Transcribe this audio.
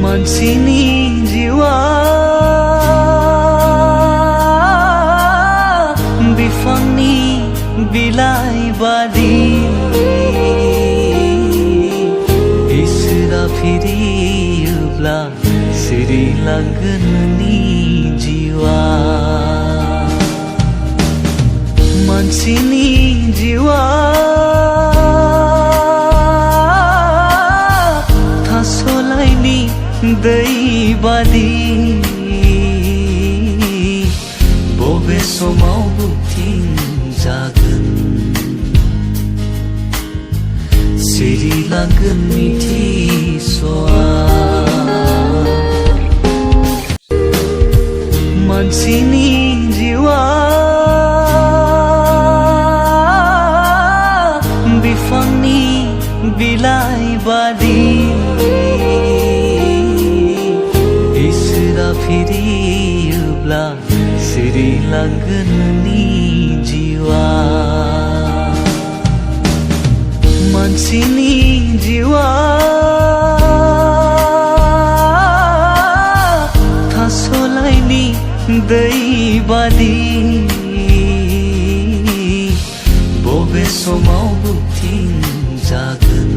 मानसिनि जिउआ बिफांनि बिलाइ बादि इसोरा फिरियोब्ला सिरिलांगोन नोंनि जिउआ मानसिनि जिउआ थास'लाइनि दै बादि बबे समाव बुथिंजागोन सिरिलांगोन मिथिस'आ मानसिनि जिउआ बिफांनि बिलाइ बादि इसोरा फिरियोब्ला सिरिलांगोन नोंनि जिउआ मानसिनि जिउआ थास'लाइनि दै बादि बबे समाव बुथिंजागोन